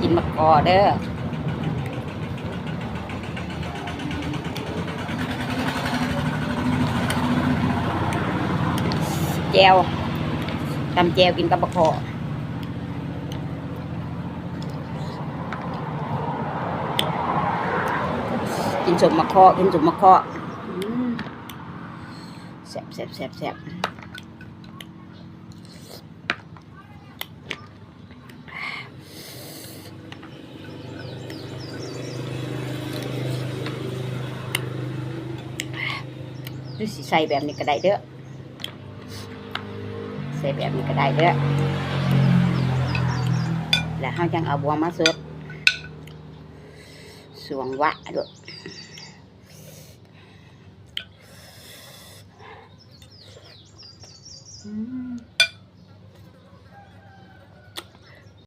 กินมะกอเด้อแจวตำแจวกินกับมะกอกินสมมะกอกินสมมะกอแซ่บแซ่บแซ่บแซ่บดูสิใส่แบบนี้ก็ได้เด้อใส่แบบนี้ก็ได้เด้อแล้วเราจังเอาบัวมาสดสวงวะด้วย